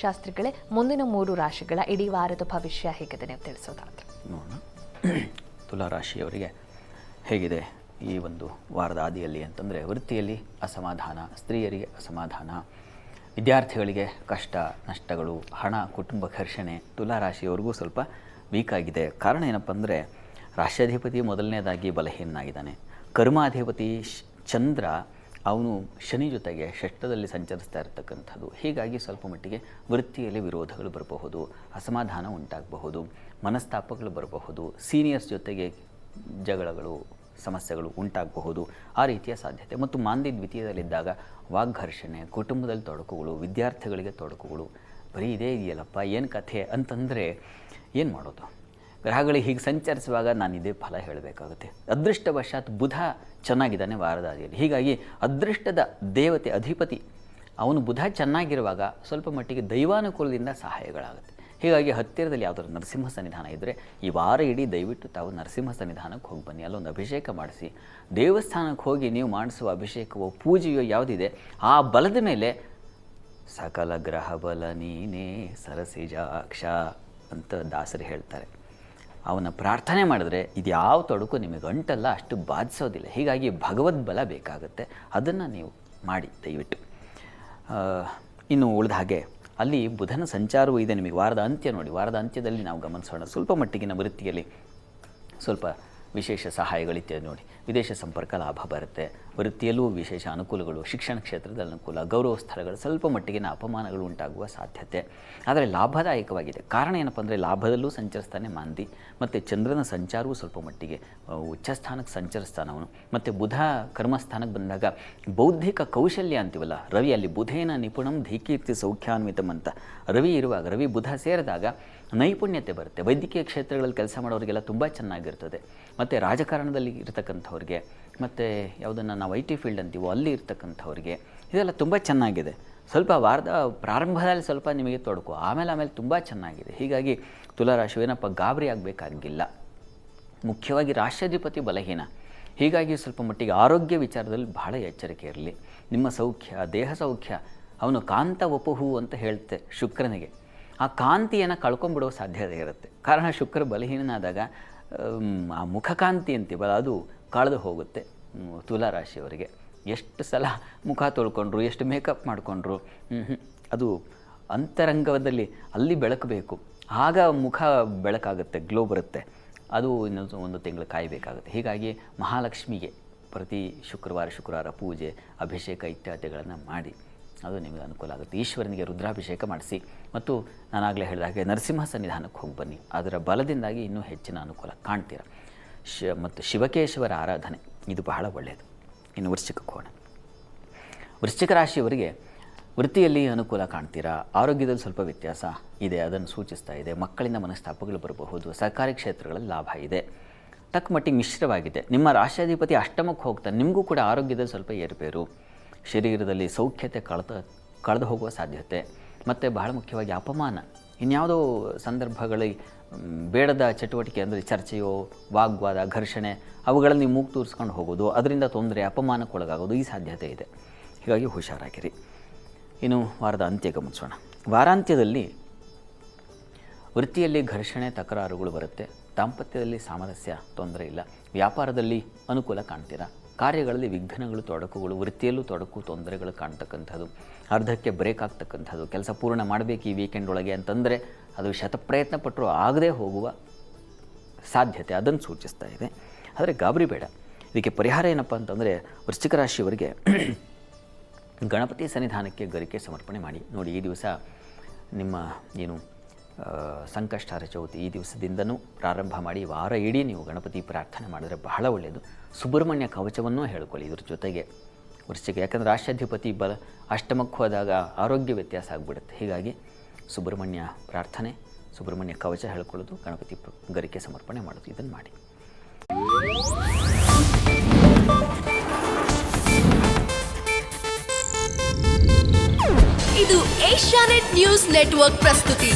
ಶಾಸ್ತ್ರಿಗಳೇ, ಮುಂದಿನ 3 ರಾಶಿಗಳ ಇಡೀ ವಾರದ ಭವಿಷ್ಯ ಹೇಗಿದೆ ನೀವು ತಿಳಿಸೋದಾದ್ರೆ? ನೋಡೋಣ. ತುಲಾ ರಾಶಿಯವರಿಗೆ ಹೇಗಿದೆ ಈ ಒಂದು ವಾರದ ಆದಿಯಲ್ಲಿ ಅಂತಂದರೆ, ವೃತ್ತಿಯಲ್ಲಿ ಅಸಮಾಧಾನ, ಸ್ತ್ರೀಯರಿಗೆ ಅಸಮಾಧಾನ, ವಿದ್ಯಾರ್ಥಿಗಳಿಗೆ ಕಷ್ಟ ನಷ್ಟಗಳು, ಹಣ, ಕುಟುಂಬ ಘರ್ಷಣೆ. ತುಲಾ ರಾಶಿಯವರಿಗೂ ಸ್ವಲ್ಪ ವೀಕ್ ಆಗಿದೆ. ಕಾರಣ ಏನಪ್ಪ ಅಂದರೆ, ರಾಶ್ಯಾಧಿಪತಿ ಮೊದಲನೇದಾಗಿ ಬಲಹೀನಾಗಿದ್ದಾನೆ. ಕರ್ಮಾಧಿಪತಿ ಚಂದ್ರ ಅವನು ಶನಿ ಜೊತೆಗೆ ಷಷ್ಠದಲ್ಲಿ ಸಂಚರಿಸ್ತಾ ಇರತಕ್ಕಂಥದ್ದು. ಹೀಗಾಗಿ ಸ್ವಲ್ಪ ಮಟ್ಟಿಗೆ ವೃತ್ತಿಯಲ್ಲಿ ವಿರೋಧಗಳು ಬರಬಹುದು, ಅಸಮಾಧಾನ ಉಂಟಾಗಬಹುದು, ಮನಸ್ತಾಪಗಳು ಬರಬಹುದು, ಸೀನಿಯರ್ಸ್ ಜೊತೆಗೆ ಜಗಳಗಳು, ಸಮಸ್ಯೆಗಳು ಉಂಟಾಗಬಹುದು. ಆ ರೀತಿಯ ಸಾಧ್ಯತೆ. ಮತ್ತು ಮಾಂದಿ ದ್ವಿತೀಯದಲ್ಲಿದ್ದಾಗ ವಾಗ್ಘರ್ಷಣೆ, ಕುಟುಂಬದಲ್ಲಿ ತೊಡಕುಗಳು, ವಿದ್ಯಾರ್ಥಿಗಳಿಗೆ ತೊಡಕುಗಳು. ಬರೀ ಇದೇ ಇದೆಯಲ್ಲಪ್ಪ, ಏನು ಕಥೆ ಅಂತಂದರೆ ಏನು ಮಾಡೋದು? ಗ್ರಹಗಳಿಗೆ ಹೀಗೆ ಸಂಚರಿಸುವಾಗ ನಾನು ಇದೇ ಫಲ ಹೇಳಬೇಕಾಗುತ್ತೆ. ಅದೃಷ್ಟವಶಾತ್ ಬುಧ ಚೆನ್ನಾಗಿದ್ದಾನೆ ವಾರದ ಆದಿಯಲ್ಲಿ. ಹೀಗಾಗಿ ಅದೃಷ್ಟದ ದೇವತೆ ಅಧಿಪತಿ ಅವನು ಬುಧ ಚೆನ್ನಾಗಿರುವಾಗ ಸ್ವಲ್ಪ ಮಟ್ಟಿಗೆ ದೈವಾನುಕೂಲದಿಂದ ಸಹಾಯಗಳಾಗುತ್ತೆ. ಹೀಗಾಗಿ ಹತ್ತಿರದಲ್ಲಿ ಯಾವುದಾದ್ರು ನರಸಿಂಹ ಸನ್ನಿಧಾನ ಇದ್ದರೆ ಈ ವಾರ ಇಡೀ ದಯವಿಟ್ಟು ತಾವು ನರಸಿಂಹ ಸನ್ನಿಧಾನಕ್ಕೆ ಹೋಗಿ ಬನ್ನಿ. ಅಲ್ಲೊಂದು ಅಭಿಷೇಕ ಮಾಡಿಸಿ, ದೇವಸ್ಥಾನಕ್ಕೆ ಹೋಗಿ ನೀವು ಮಾಡಿಸುವ ಅಭಿಷೇಕವೋ ಪೂಜೆಯೋ ಯಾವುದಿದೆ ಆ ಬಲದ ಮೇಲೆ ಸಕಲ ಗ್ರಹ ಬಲ ನೀನೇ ಸರಸಿಜಾಕ್ಷ ಅಂತ ದಾಸರು ಹೇಳ್ತಾರೆ. ಅವನ ಪ್ರಾರ್ಥನೆ ಮಾಡಿದ್ರೆ ಇದು ಯಾವ ತೊಡಕು ನಿಮಗೆ ಅಂಟಲ್ಲ, ಅಷ್ಟು ಬಾಧಿಸೋದಿಲ್ಲ. ಹೀಗಾಗಿ ಭಗವದ್ ಬಲ ಬೇಕಾಗುತ್ತೆ. ಅದನ್ನು ನೀವು ಮಾಡಿ ದಯವಿಟ್ಟು. ಇನ್ನು ಉಳಿದ ಹಾಗೆ ಅಲ್ಲಿ ಬುಧನ ಸಂಚಾರವೂ ಇದೆ ನಿಮಗೆ. ವಾರದ ಅಂತ್ಯ ನೋಡಿ, ವಾರದ ಅಂತ್ಯದಲ್ಲಿ ನಾವು ಗಮನಿಸೋಣ. ಸ್ವಲ್ಪ ಮಟ್ಟಿಗಿನ ವೃತ್ತಿಯಲ್ಲಿ ಸ್ವಲ್ಪ ವಿಶೇಷ ಸಹಾಯಗಳಿತ್ಯಾದಿ ನೋಡಿ. ವಿದೇಶ ಸಂಪರ್ಕ ಲಾಭ ಬರುತ್ತೆ. ವೃತ್ತಿಯಲ್ಲೂ ವಿಶೇಷ ಅನುಕೂಲಗಳು, ಶಿಕ್ಷಣ ಕ್ಷೇತ್ರದಲ್ಲಿ ಅನುಕೂಲ, ಗೌರವ ಸ್ಥಳಗಳು, ಸ್ವಲ್ಪ ಮಟ್ಟಿಗಿನ ಅಪಮಾನಗಳು ಉಂಟಾಗುವ ಸಾಧ್ಯತೆ. ಆದರೆ ಲಾಭದಾಯಕವಾಗಿದೆ. ಕಾರಣ ಏನಪ್ಪ ಅಂದರೆ, ಲಾಭದಲ್ಲೂ ಸಂಚರಿಸ್ತಾನೆ ಮಾಂದಿ, ಮತ್ತು ಚಂದ್ರನ ಸಂಚಾರವೂ ಸ್ವಲ್ಪ ಮಟ್ಟಿಗೆ ಉಚ್ಚಸ್ಥಾನಕ್ಕೆ ಸಂಚರಿಸ್ತಾನೆ ಅವನು. ಮತ್ತು ಬುಧ ಕರ್ಮಸ್ಥಾನಕ್ಕೆ ಬಂದಾಗ ಬೌದ್ಧಿಕ ಕೌಶಲ್ಯ ಅಂತೀವಲ್ಲ, ರವಿ ಅಲ್ಲಿ ಬುಧೇನ ನಿಪುಣಂ ಧೀಕೀರ್ತಿ ಸೌಖ್ಯಾನ್ವಿತಂ ಅಂತ ರವಿ ಇರುವಾಗ, ರವಿ ಬುಧ ಸೇರಿದಾಗ ನೈಪುಣ್ಯತೆ ಬರುತ್ತೆ. ವೈದ್ಯಕೀಯ ಕ್ಷೇತ್ರಗಳಲ್ಲಿ ಕೆಲಸ ಮಾಡೋರಿಗೆಲ್ಲ ತುಂಬ ಚೆನ್ನಾಗಿರ್ತದೆ. ಮತ್ತು ರಾಜಕಾರಣದಲ್ಲಿ ಇರತಕ್ಕಂಥವ್ರಿಗೆ, ಮತ್ತು ಯಾವುದನ್ನು ನಾವು IT ಫೀಲ್ಡ್ ಅಂತೀವೋ ಅಲ್ಲಿ ಇರ್ತಕ್ಕಂಥವ್ರಿಗೆ ಇದೆಲ್ಲ ತುಂಬ ಚೆನ್ನಾಗಿದೆ. ಸ್ವಲ್ಪ ವಾರದ ಪ್ರಾರಂಭದಲ್ಲಿ ಸ್ವಲ್ಪ ನಿಮಗೆ ತೊಡಕು, ಆಮೇಲೆ ತುಂಬ ಚೆನ್ನಾಗಿದೆ. ಹೀಗಾಗಿ ತುಲಾರಾಶಿ ಏನಪ್ಪ ಗಾಬರಿ ಆಗಬೇಕಾಗಿಲ್ಲ. ಮುಖ್ಯವಾಗಿ ರಾಶ್ಯಾಧಿಪತಿ ಬಲಹೀನ. ಹೀಗಾಗಿ ಸ್ವಲ್ಪ ಮಟ್ಟಿಗೆ ಆರೋಗ್ಯ ವಿಚಾರದಲ್ಲಿ ಬಹಳ ಎಚ್ಚರಿಕೆ ಇರಲಿ. ನಿಮ್ಮ ಸೌಖ್ಯ, ದೇಹ ಸೌಖ್ಯ, ಅವನು ಕಾಂತ ವಪುಹು ಅಂತ ಹೇಳ್ತೆ ಶುಕ್ರನಿಗೆ. ಆ ಕಾಂತಿಯನ್ನು ಕಳ್ಕೊಂಡ್ಬಿಡೋ ಸಾಧ್ಯತೆ ಇರುತ್ತೆ. ಕಾರಣ ಶುಕ್ರ ಬಲಹೀನನಾದಾಗ ಆ ಮುಖಕಾಂತಿ ಅಂತೀವಲ್ಲ ಅದು ಕಳೆದು ಹೋಗುತ್ತೆ. ತುಲಾರಾಶಿಯವರಿಗೆ ಎಷ್ಟು ಸಲ ಮುಖ ತೊಳ್ಕೊಂಡ್ರು, ಎಷ್ಟು ಮೇಕಪ್ ಮಾಡಿಕೊಂಡ್ರು, ಅದು ಅಂತರಂಗದಲ್ಲಿ ಅಲ್ಲಿ ಬೆಳಕಬೇಕು. ಆಗ ಮುಖ ಬೆಳಕಾಗುತ್ತೆ, ಗ್ಲೋ ಬರುತ್ತೆ. ಅದು ಇನ್ನೊಂದು 1 ತಿಂಗಳು ಕಾಯಬೇಕಾಗುತ್ತೆ. ಹೀಗಾಗಿ ಮಹಾಲಕ್ಷ್ಮಿಗೆ ಪ್ರತಿ ಶುಕ್ರವಾರ ಪೂಜೆ, ಅಭಿಷೇಕ ಇತ್ಯಾದಿಗಳನ್ನು ಮಾಡಿ, ಅದು ನಿಮಗೆ ಅನುಕೂಲ ಆಗುತ್ತೆ. ಈಶ್ವರನಿಗೆ ರುದ್ರಾಭಿಷೇಕ ಮಾಡಿಸಿ, ಮತ್ತು ನಾನಾಗಲೇ ಹೇಳಿದ ಹಾಗೆ ನರಸಿಂಹ ಸನ್ನಿಧಾನಕ್ಕೆ ಹೋಗಿ ಬನ್ನಿ. ಅದರ ಬಲದಿಂದಾಗಿ ಇನ್ನೂ ಹೆಚ್ಚಿನ ಅನುಕೂಲ ಕಾಣ್ತೀರ. ಮತ್ತು ಶಿವಕೇಶವರ ಆರಾಧನೆ ಇದು ಬಹಳ ಒಳ್ಳೆಯದು. ಇನ್ನು ವೃಶ್ಚಿಕಕ್ಕೆ ಹೋಗೋಣ. ವೃಶ್ಚಿಕ ರಾಶಿಯವರಿಗೆ ವೃತ್ತಿಯಲ್ಲಿ ಅನುಕೂಲ ಕಾಣ್ತೀರಾ. ಆರೋಗ್ಯದಲ್ಲಿ ಸ್ವಲ್ಪ ವ್ಯತ್ಯಾಸ ಇದೆ, ಅದನ್ನು ಸೂಚಿಸ್ತಾ ಇದೆ. ಮಕ್ಕಳಿಂದ ಮನಸ್ತಾಪಗಳು ಬರಬಹುದು. ಸರ್ಕಾರಿ ಕ್ಷೇತ್ರಗಳಲ್ಲಿ ಲಾಭ ಇದೆ. ತಕ್ಕ ಮಟ್ಟಿಗೆ ಮಿಶ್ರವಾಗಿದೆ. ನಿಮ್ಮ ರಾಶ್ಯಾಧಿಪತಿ ಅಷ್ಟಮಕ್ಕೆ ಹೋಗ್ತಾನೆ, ನಿಮಗೂ ಕೂಡ ಆರೋಗ್ಯದಲ್ಲಿ ಸ್ವಲ್ಪ ಏರುಪೇರು, ಶರೀರದಲ್ಲಿ ಸೌಖ್ಯತೆ ಕಳೆದು ಹೋಗುವ ಸಾಧ್ಯತೆ, ಮತ್ತು ಬಹಳ ಮುಖ್ಯವಾಗಿ ಅಪಮಾನ. ಇನ್ಯಾವುದೋ ಸಂದರ್ಭಗಳಲ್ಲಿ ಬೇಡದ ಚಟುವಟಿಕೆ ಅಂದರೆ ಚರ್ಚೆಯೋ, ವಾಗ್ವಾದ, ಘರ್ಷಣೆ, ಅವುಗಳಲ್ಲಿ ನೀವು ಮೂಗು ತೂರಿಸ್ಕೊಂಡು ಹೋಗೋದು, ಅದರಿಂದ ತೊಂದರೆ, ಅಪಮಾನಕ್ಕೊಳಗಾಗೋದು ಈ ಸಾಧ್ಯತೆ ಇದೆ. ಹೀಗಾಗಿ ಹುಷಾರಾಗಿರಿ. ಇನ್ನು ವಾರದ ಅಂತ್ಯ ಗಮನಿಸೋಣ. ವಾರಾಂತ್ಯದಲ್ಲಿ ವೃತ್ತಿಯಲ್ಲಿ ಘರ್ಷಣೆ, ತಕರಾರುಗಳು ಬರುತ್ತೆ. ದಾಂಪತ್ಯದಲ್ಲಿ ಸಾಮರಸ್ಯ, ತೊಂದರೆ ಇಲ್ಲ. ವ್ಯಾಪಾರದಲ್ಲಿ ಅನುಕೂಲ ಕಾಣ್ತೀರಾ. ಕಾರ್ಯಗಳಲ್ಲಿ ವಿಘ್ನಗಳು, ತೊಡಕುಗಳು, ವೃತ್ತಿಯಲ್ಲೂ ತೊಡಕು, ತೊಂದರೆಗಳು ಕಾಣ್ತಕ್ಕಂಥದ್ದು. ಅರ್ಧಕ್ಕೆ ಬ್ರೇಕ್ ಆಗ್ತಕ್ಕಂಥದ್ದು. ಕೆಲಸ ಪೂರ್ಣ ಮಾಡಬೇಕು ಈ ವೀಕೆಂಡ್ ಒಳಗೆ ಅಂತಂದರೆ ಅದು ಶತಪ್ರಯತ್ನ ಪಟ್ಟರೂ ಆಗದೇ ಹೋಗುವ ಸಾಧ್ಯತೆ, ಅದನ್ನು ಸೂಚಿಸ್ತಾ ಇದೆ. ಆದರೆ ಗಾಬರಿ ಬೇಡ. ಇದಕ್ಕೆ ಪರಿಹಾರ ಏನಪ್ಪ ಅಂತಂದರೆ, ವೃಶ್ಚಿಕ ರಾಶಿಯವರಿಗೆ ಗಣಪತಿ ಸನ್ನಿಧಾನಕ್ಕೆ ಗರಿಕೆ ಸಮರ್ಪಣೆ ಮಾಡಿ. ನೋಡಿ, ಈ ದಿವಸ ನಿಮ್ಮ ಏನು ಸಂಕಷ್ಟಹರ ಚೌತಿ ಈ ದಿವಸದಿಂದನೂ ಪ್ರಾರಂಭ ಮಾಡಿ ವಾರ ಇಡೀ ನೀವು ಗಣಪತಿ ಪ್ರಾರ್ಥನೆ ಮಾಡಿದ್ರೆ ಬಹಳ ಒಳ್ಳೆಯದು. ಸುಬ್ರಹ್ಮಣ್ಯ ಕವಚವನ್ನೂ ಹೇಳ್ಕೊಳ್ಳಿ ಇದ್ರ ಜೊತೆಗೆ ವೃಶ್ಚಿಕ. ಯಾಕಂದರೆ ರಾಶ್ಯಾಧಿಪತಿ ಅಷ್ಟಮಕ್ಕೆ ಹೋದಾಗ ಆರೋಗ್ಯ ವ್ಯತ್ಯಾಸ ಆಗಿಬಿಡುತ್ತೆ. ಹೀಗಾಗಿ ಸುಬ್ರಹ್ಮಣ್ಯ ಪ್ರಾರ್ಥನೆ, ಸುಬ್ರಹ್ಮಣ್ಯ ಕವಚ ಹೇಳ್ಕೊಳ್ಳೋದು, ಗಣಪತಿ ಗರಿಕೆ ಸಮರ್ಪಣೆ ಮಾಡೋದು, ಇದನ್ನು ಮಾಡಿ. ಇದು ಏಷ್ಯಾನೆಟ್ ನ್ಯೂಸ್ ನೆಟ್ವರ್ಕ್ ಪ್ರಸ್ತುತಿ.